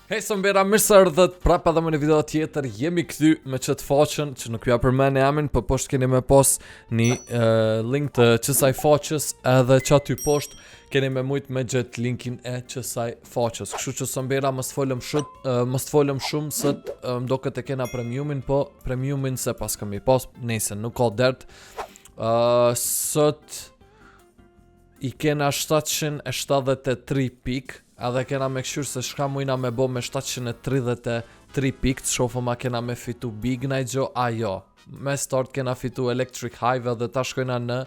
Hej, së mbera, mirë se erdhët prapa dhe më në video tjetër. Jemi këthy me qëtë faqen që nuk ja përmen e amin, për poshtë keni me pos një link të qësaj faqes, edhe që aty poshtë keni me mujt me gjithë linkin e qësaj faqes. Kështu që së mbera mës të folëm shumë sët mdo këtë e kena premiumin, po premiumin se pas kam i pos, nese, nuk ka dert. Sët i kena 773 pikë, edhe kena me këshur se shka mujna me bo me 733 pikë, të shofëm a kena me fitu Big Night Joe, ajo. Me start kena fitu Electric Hive dhe ta shkojna në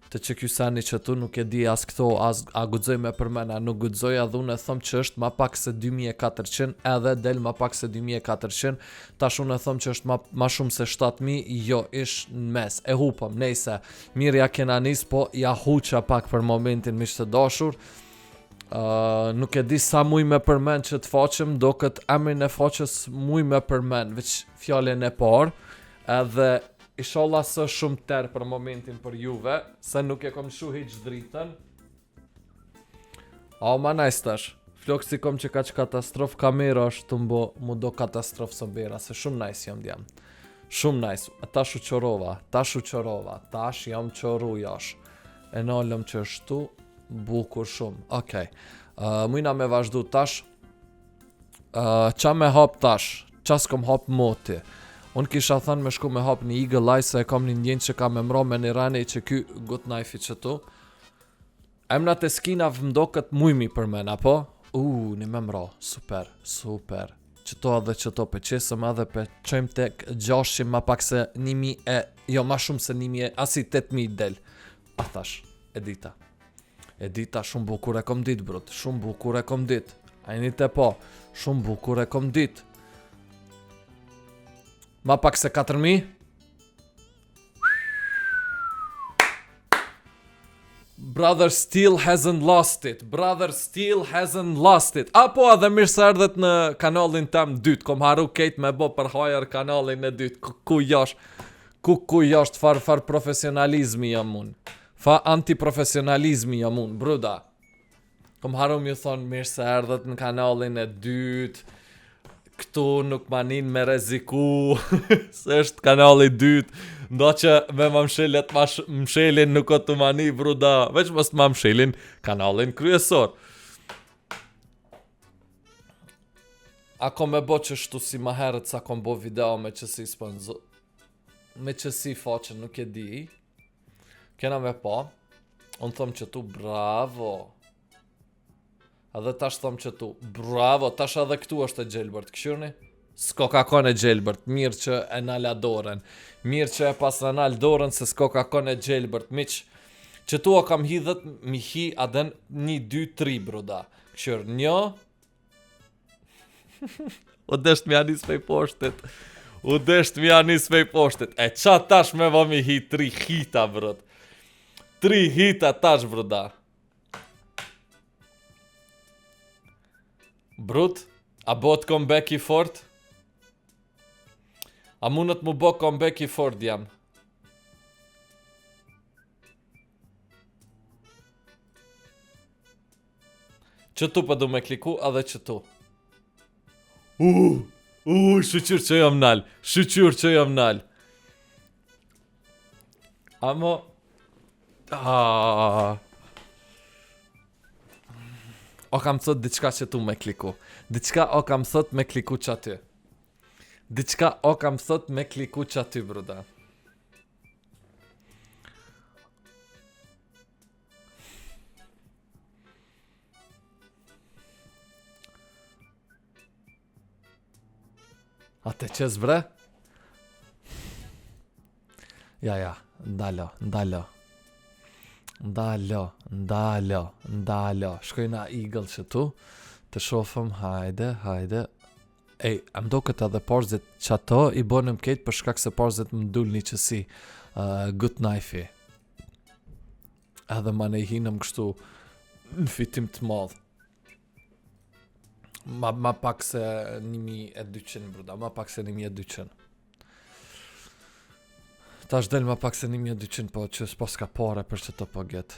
të që kjusani që tu nuk e di as këto, as a gudzoj me përmena, nuk gudzoj edhe unë e thom që është ma pak se 2400 edhe del ma pak se 2400, tash unë e thom që është ma shumë se 7000, jo, ish në mes, e hupëm, nejse, mirë ja kena nis, po ja huqa pak për momentin mishë të dashur. Nuk e di sa muj me përmen që të faqem, do këtë emrin e faqes muj me përmen, veç fjallin e par, edhe ishallah së shumë tërë për momentin për juve, se nuk e kom shu hiq dritën. Ma najs tash, flok si kom që ka që katastrof kamera është të mbo mu do katastrof së bera, se shumë najs jam djam. Shumë najs, tash u qorova, tash jam qoru jash. E nalëm që është tu, bukur shumë, okej. Mujna me vazhdu tash. Qa me hap tash? Qa s'kom hap moti? Unë kisha thënë me shku me hap një Eagle Eye, se e kom një njën që ka me mro me një rani që ky good knife që tu. Emnat e skina vëmdo këtë mujmi për men, apo? Një me mro, super. Qëto edhe qëto për qesëm edhe për qëjmë tek 600 ma pak se 1000 e, jo ma shumë se 1000 e, asi 8000 del. A thash, Edita shumë bukur e kom dit, brot. Shumë bukur e kom dit. Ajnit e po. Shumë bukur e kom dit. Ma pak se 4000. Brother still hasn't lost it. Apo edhe mirë se erdhet në kanalin tem dyt. Kom haru kejt me bo për hajer kanalin e dyt. Ku jasht far profesionalizmi jam unë. Fa antiprofesionalizmi jam unë, bruda. Kom harum ju thonë mirë se erdhët në kanalin e dyt. Këtu nuk manin me reziku. Se është kanali dyt. Ndo që me ma mshelin nuk o të mani, bruda. Veç mos ma mshelin kanalin kryesor. Ako me bo që shtu si ma herët sa kom bo video me qësi sponsor. Me qësi faqen nuk e di. Kena me pa, unë thom që tu bravo. Edhe tash thom që tu bravo, tash edhe këtu është e Gjelbert, këshurni? S'ko ka kon e Gjelbert, mirë që e nala dorën. Mirë që e pas në nal dorën se s'ko ka kon e Gjelbert, miq. Që tu o kam hidhet mi hi aden 1, 2, 3 bruda. Këshur, një. O desht mi anis me i poshtet. E qa tash me vo mi hi 3 hita, brot. 3 hita tash, bruda. Brut, a bot comeback i fort? A mundet mu bo comeback i fort jam? Që tu për du me kliku, edhe që tu. Shqyqyr që jam nal. Amo... O kam thot diçka që tu me kliku. O kam thot me kliku që aty, bruda. A te qes bre? Ja, ndalo. Shkojna Eagle që tu. Të shofëm, hajde. Ej, amdo këtë edhe parzit që ato i bonëm kejt për shkak se parzit më dull një qësi good knife. Edhe ma ne i hinëm kështu në fitim të madh. Ma pak se 1200, bruda, ma pak se 1200. Ta është del ma pak se 1200, po që s'pas ka pare për që të po get.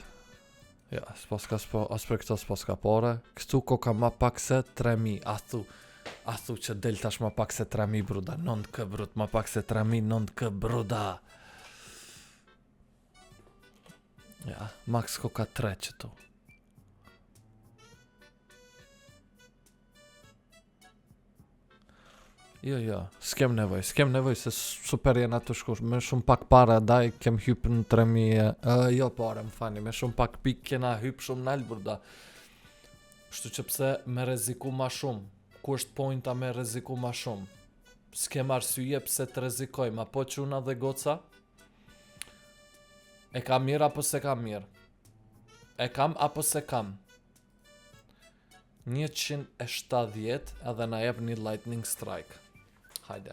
Ja, as për këto s'pas ka pare. Këtu ko ka ma pak se 3000, a thu. A thu që del tash ma pak se 3.000 bruda, 9k brut, ma pak se 3.000, 9k bruda. Ja, max ko ka 3 që tu. Jo, s'kem nevoj se super jena të shkush, me shumë pak para daj kem hyp në 3.000, jo pare më fani, me shumë pak pik kena hyp shumë nalë burda. Shtu që pse me reziku ma shumë, ku është pointa me reziku ma shumë? S'kem arsye pse të rezikojmë, apo quna dhe goca? E kam mirë apo se kam mirë? E kam apo se kam? 170 edhe na jep një lightning strike. Hajde.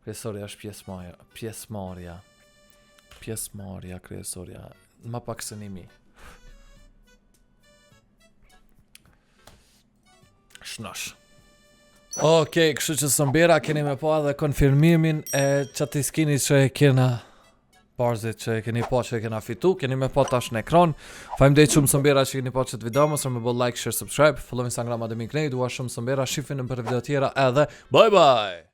Kryesorja është pjesëmarrja, kryesorja. Ma pak se 1.000. Shnosh. Okej, kështu që sëmbira keni me pa edhe konfirmimin e qati skini që e kena parzit që e keni pa që e kena fitu, keni me pa tash në ekran. Faleminderit shumë sëmbira që keni pa qëtë video, mos me bo like, share, subscribe, follow Instagram Ademi Knej, dua shumë sëmbira, shifin në për video tjera edhe bye bye!